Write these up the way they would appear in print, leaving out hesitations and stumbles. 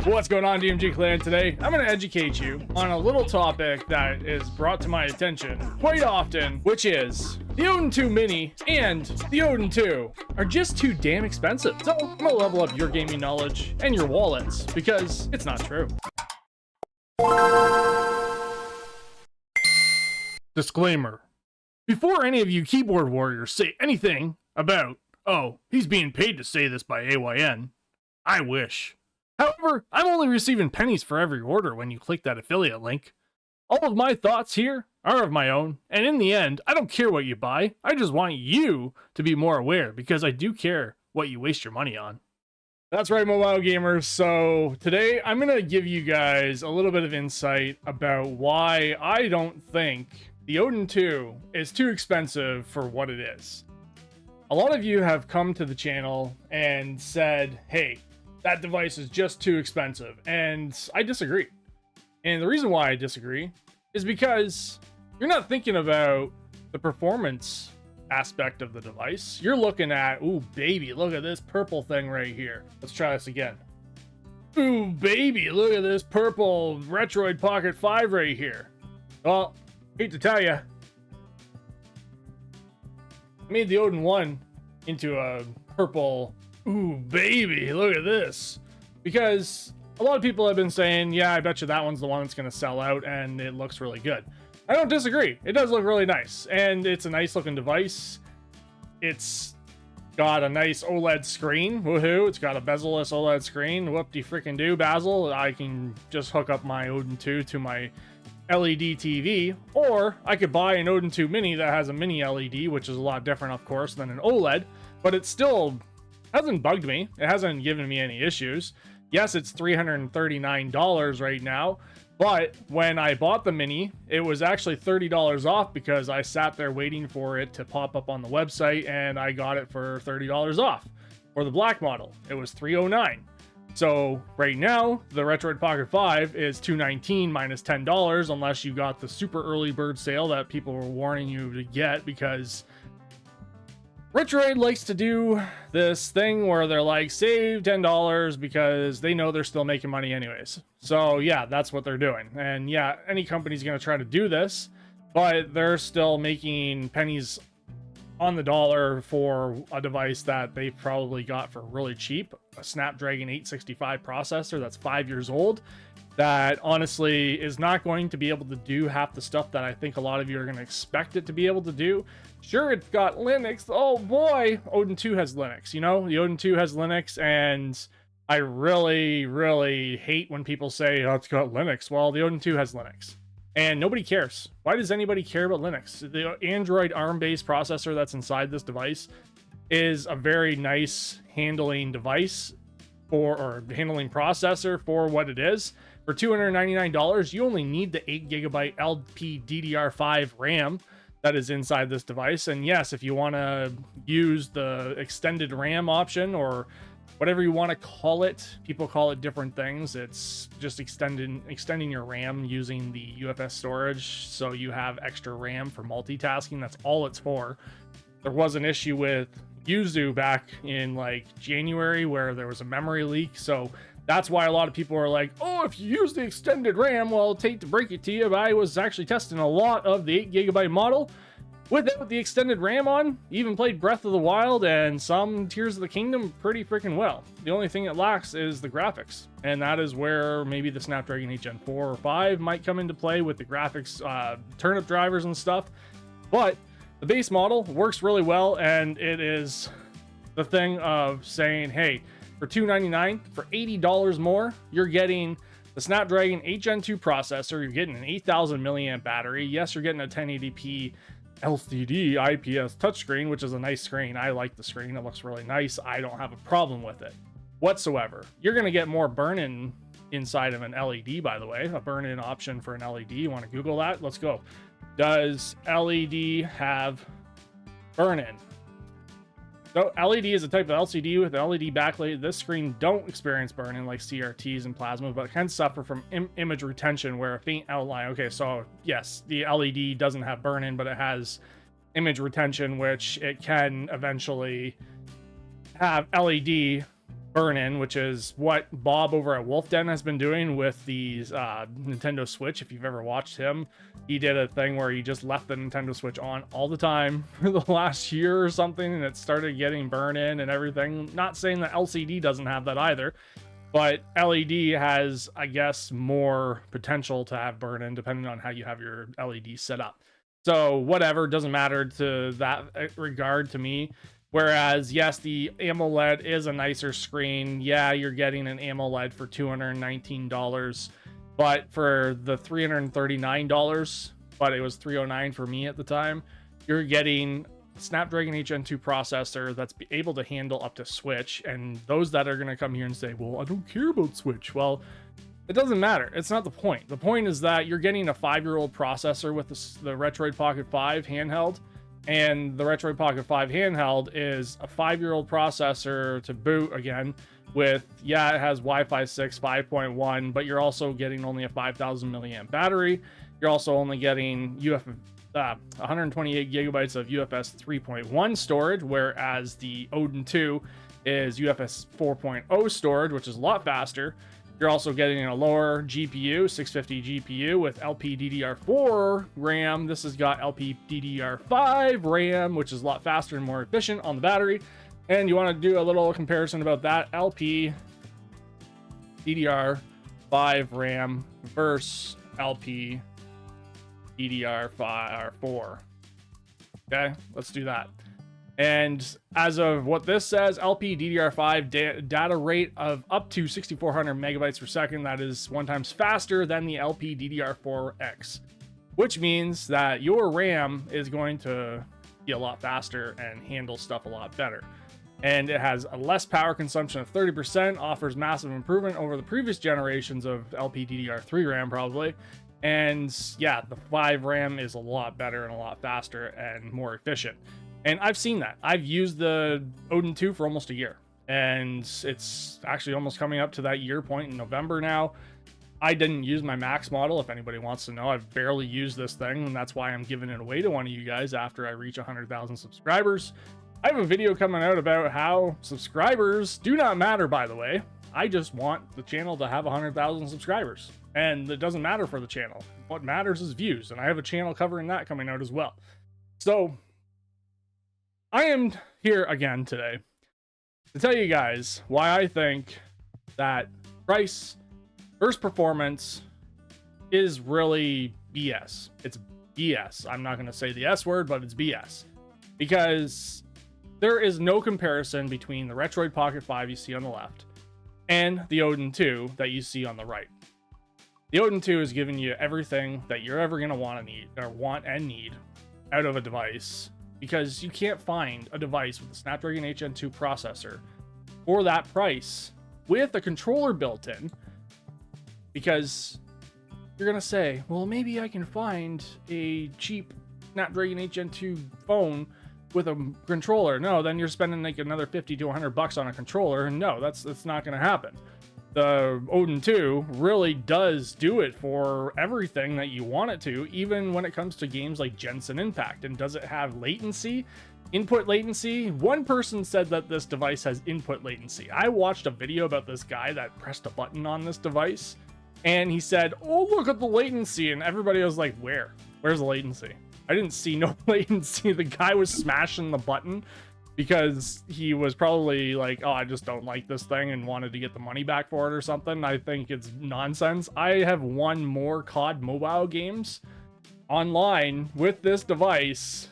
What's going on, DMG Clan? Today, I'm going to educate you on a little topic that is brought to my attention quite often, which is the Odin 2 Mini and the Odin 2 are just too damn expensive. So I'm going to level up your gaming knowledge and your wallets because it's not true. Disclaimer. Before any of you keyboard warriors say anything about, oh, he's being paid to say this by AYN, I wish. However, I'm only receiving pennies for every order when you click that affiliate link. All of my thoughts here are of my own, and in the end, I don't care what you buy. I just want you to be more aware because I do care what you waste your money on. That's right, mobile gamers. So today I'm going to give you guys a little bit of insight about why I don't think the Odin 2 is too expensive for what it is. A lot of you have come to the channel and said, hey, that device is just too expensive, and I disagree. And the reason why I disagree is because you're not thinking about the performance aspect of the device. You're looking at, ooh, baby, look at this purple thing right here. Let's try this again. Ooh, baby, look at this purple Retroid Pocket 5 right here. Well, hate to tell you, I made the Odin 1 into a purple, ooh, baby, look at this. Because a lot of people have been saying, yeah, I bet you that one's the one that's going to sell out and it looks really good. I don't disagree. It does look really nice, and it's a nice looking device. It's got a nice OLED screen. Woohoo. It's got a bezel-less OLED screen. Whoop-de-freaking-do, Basil. I can just hook up my Odin 2 to my LED TV, or I could buy an Odin 2 Mini that has a mini LED, which is a lot different, of course, than an OLED, but it still hasn't bugged me. It hasn't given me any issues. Yes, it's $339 right now, but when I bought the Mini, it was actually $30 off because I sat there waiting for it to pop up on the website, and I got it for $30 off. For the black model, it was $309. So right now, the Retroid Pocket 5 is $219 minus $10, unless you got the super early bird sale that people were warning you to get, because Retroid likes to do this thing where they're like, save $10 because they know they're still making money anyways. So yeah, that's what they're doing. And yeah, any company's going to try to do this, but they're still making pennies on the dollar for a device that they probably got for really cheap. A Snapdragon 865 processor that's 5 years old, that honestly is not going to be able to do half the stuff that I think a lot of you are going to expect it to be able to do. Sure, it's got Linux. Oh boy, Odin 2 has Linux. You know, the Odin 2 has Linux, and I really, really hate when people say, oh, it's got Linux. Well, the Odin 2 has Linux, and nobody cares. Why does anybody care about Linux? The Android ARM-based processor that's inside this device is a very nice handling device or handling processor for what it is. For $299, you only need the 8GB LPDDR5 RAM that is inside this device. And yes, if you want to use the extended RAM option, or whatever you want to call it, people call it different things. It's just extending your RAM using the UFS storage, so you have extra RAM for multitasking. That's all it's for. There was an issue with Yuzu back in like January where there was a memory leak, so that's why a lot of people are like, oh, if you use the extended RAM, well, I'll take to break it to you, but I was actually testing a lot of the 8GB model without the extended RAM on. Even played Breath of the Wild and some Tears of the Kingdom pretty freaking well. The only thing it lacks is the graphics, and that is where maybe the Snapdragon 8 Gen 4 or 5 might come into play with the graphics turnip drivers and stuff. But the base model works really well, and it is the thing of saying, hey, for $299, for $80 more, you're getting the Snapdragon 8 Gen 2 processor, you're getting an 8,000 milliamp battery. Yes, you're getting a 1080p LCD IPS touchscreen, which is a nice screen. I like the screen. It looks really nice. I don't have a problem with it whatsoever. You're going to get more burn-in inside of an LED, by the way. A burn-in option for an LED. You want to Google that? Let's go. Does LED have burn-in? So LED is a type of LCD with an LED backlight. This screen don't experience burn-in like CRTs and plasma, but can suffer from image retention where a faint outline. Okay, so yes, the LED doesn't have burn-in, but it has image retention, which it can eventually have LED burn-in, which is what Bob over at Wolf Den has been doing with the Nintendo Switch. If you've ever watched him, he did a thing where he just left the Nintendo Switch on all the time for the last year or something, and it started getting burn-in and everything. Not saying that LCD doesn't have that either, but LED has, I guess, more potential to have burn-in depending on how you have your LED set up. So whatever, doesn't matter to that regard to me. Whereas, yes, the AMOLED is a nicer screen. Yeah, you're getting an AMOLED for $219, but for the $339, but it was $309 for me at the time, you're getting Snapdragon 8 Gen 2 processor that's able to handle up to Switch. And those that are going to come here and say, well, I don't care about Switch. Well, it doesn't matter. It's not the point. The point is that you're getting a 5-year-old processor with the Retroid Pocket 5 handheld. And the Retroid Pocket 5 handheld is a 5-year-old processor to boot again with, yeah, it has Wi-Fi 6 5.1, but you're also getting only a 5,000 milliamp battery. You're also only getting 128 gigabytes of UFS 3.1 storage, whereas the Odin 2 is UFS 4.0 storage, which is a lot faster. You're also getting a lower GPU, 650 GPU with LPDDR4 RAM. This has got LPDDR5 RAM, which is a lot faster and more efficient on the battery. And you want to do a little comparison about that LPDDR5 RAM versus LPDDR4. Okay, let's do that. And as of what this says, LPDDR5 data rate of up to 6,400 megabytes per second. That is 1 times faster than the LPDDR4X, which means that your RAM is going to be a lot faster and handle stuff a lot better. And it has a less power consumption of 30%, offers massive improvement over the previous generations of LPDDR3 RAM probably. And yeah, the 5 RAM is a lot better and a lot faster and more efficient. And I've seen that. I've used the Odin 2 for almost a year, and it's actually almost coming up to that year point in November now. I didn't use my max model. If anybody wants to know, I've barely used this thing, and that's why I'm giving it away to one of you guys after I reach 100,000 subscribers. I have a video coming out about how subscribers do not matter, by the way. I just want the channel to have 100,000 subscribers, and it doesn't matter for the channel. What matters is views, and I have a channel covering that coming out as well. So I am here again today to tell you guys why I think that price versus performance is really BS. It's BS. I'm not going to say the S word, but it's BS. Because there is no comparison between the Retroid Pocket 5 you see on the left and the Odin 2 that you see on the right. The Odin 2 is giving you everything that you're ever going to want and need out of a device, because you can't find a device with a Snapdragon 8 Gen 2 processor for that price with a controller built in. Because you're going to say, well, maybe I can find a cheap Snapdragon 8 Gen 2 phone with a controller. No, then you're spending like another 50 to 100 bucks on a controller. And no, that's not going to happen. The Odin 2 really does do it for everything that you want it to, even when it comes to games like Genshin Impact. And does it have latency? Input latency? One person said that this device has input latency. I watched a video about this guy that pressed a button on this device, and he said, oh, look at the latency. And everybody was like, where's the latency? I didn't see no latency. The guy was smashing the button because he was probably like, oh, I just don't like this thing and wanted to get the money back for it or something. I think it's nonsense. I have won more COD mobile games online with this device,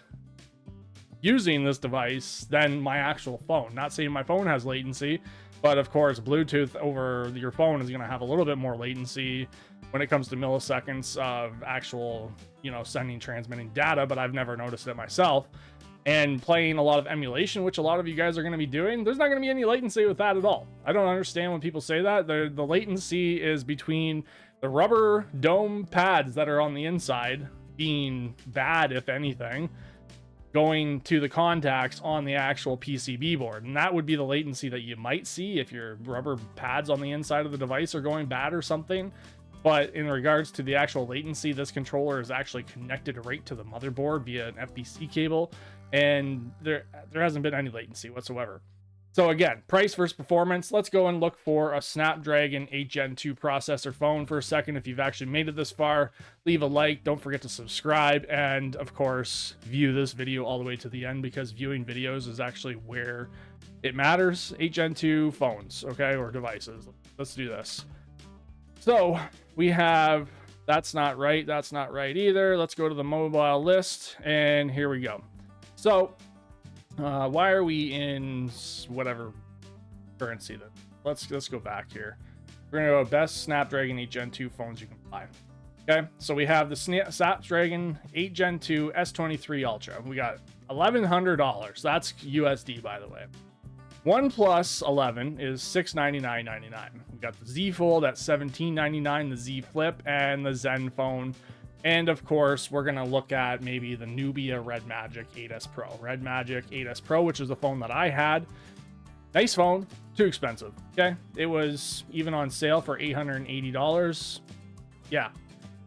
using this device, than my actual phone. Not saying my phone has latency, but of course, Bluetooth over your phone is going to have a little bit more latency when it comes to milliseconds of actual, sending, transmitting data, but I've never noticed it myself. And playing a lot of emulation, which a lot of you guys are going to be doing, there's not going to be any latency with that at all. I don't understand when people say that. The latency is between the rubber dome pads that are on the inside being bad, if anything, going to the contacts on the actual PCB board. And that would be the latency that you might see if your rubber pads on the inside of the device are going bad or something. But in regards to the actual latency, this controller is actually connected right to the motherboard via an FBC cable, and there hasn't been any latency whatsoever. So again, price versus performance. Let's go and look for a Snapdragon 8 Gen 2 processor phone for a second. If you've actually made it this far, leave a like. Don't forget to subscribe. And of course, view this video all the way to the end, because viewing videos is actually where it matters. 8 Gen 2 phones, okay, or devices. Let's do this. So we have, that's not right. That's not right either. Let's go to the mobile list, and here we go. So why are we in whatever currency then? Let's go back here. We're gonna go best Snapdragon 8 Gen 2 phones you can buy. Okay, so we have the Snapdragon 8 Gen 2 S23 Ultra. We got $1,100. That's USD, by the way. OnePlus 11 is $699.99. We got the Z Fold at $1799, the Z Flip, and the Zen phone. And of course, we're going to look at maybe the Nubia Red Magic 8S Pro. Red Magic 8S Pro, which is the phone that I had. Nice phone, too expensive. Okay, it was even on sale for $880. Yeah,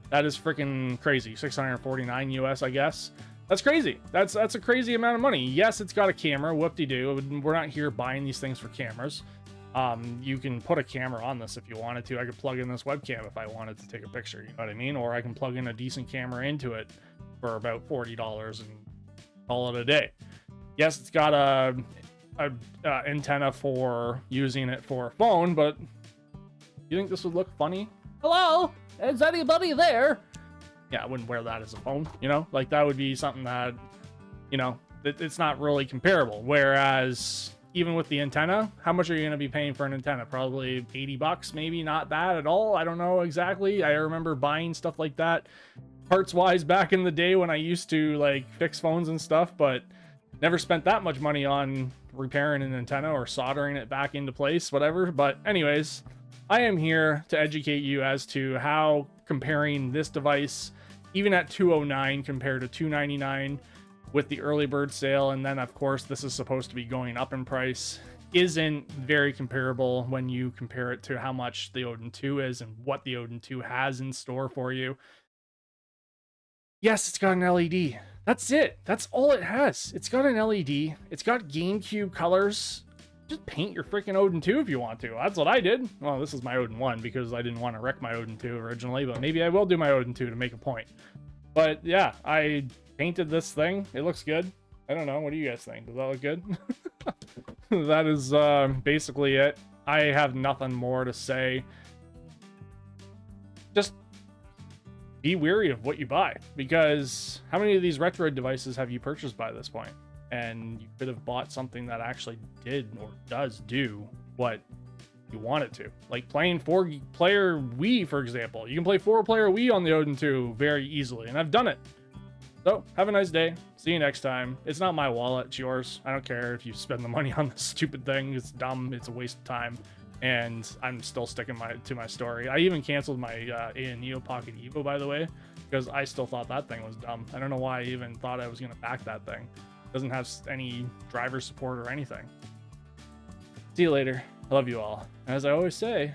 that is freaking crazy. $649 US, I guess. That's crazy. That's a crazy amount of money. Yes, it's got a camera. Whoop-de-doo. We're not here buying these things for cameras. You can put a camera on this if you wanted to. I could plug in this webcam if I wanted to take a picture, you know what I mean? Or I can plug in a decent camera into it for about $40 and call it a day. Yes, it's got a antenna for using it for a phone, but you think this would look funny? Hello? Is anybody there? Yeah, I wouldn't wear that as a phone, you know? Like, that would be something that, you know, it's not really comparable. Whereas even with the antenna, how much are you going to be paying for an antenna? Probably $80, maybe not bad at all. I don't know exactly. I remember buying stuff like that parts wise back in the day when I used to like fix phones and stuff, but never spent that much money on repairing an antenna or soldering it back into place, whatever. But anyways, I am here to educate you as to how comparing this device, even at $209 compared to $299 with the early bird sale, and then of course this is supposed to be going up in price, isn't very comparable when you compare it to how much the Odin 2 is and what the Odin 2 has in store for you. Yes, it's got an LED. That's it. That's all it has. It's got an LED. It's got GameCube colors. Just paint your freaking Odin 2 if you want to. That's what I did. Well, this is my Odin 1 because I didn't want to wreck my Odin 2 originally, but maybe I will do my Odin 2 to make a point. But yeah, I painted this thing. It looks good. I don't know. What do you guys think? Does that look good? That is basically it. I have nothing more to say. Just be wary of what you buy, because how many of these Retroid devices have you purchased by this point? And you could have bought something that actually did or does do what you want it to. Like playing 4-player Wii, for example. You can play 4-player Wii on the Odin 2 very easily, and I've done it. So, have a nice day. See you next time. It's not my wallet, it's yours. I don't care if you spend the money on this stupid thing. It's dumb, it's a waste of time. And I'm still sticking to my story. I even canceled my Neo Pocket Evo, by the way, because I still thought that thing was dumb. I don't know why I even thought I was going to back that thing. It doesn't have any driver support or anything. See you later. I love you all. As I always say,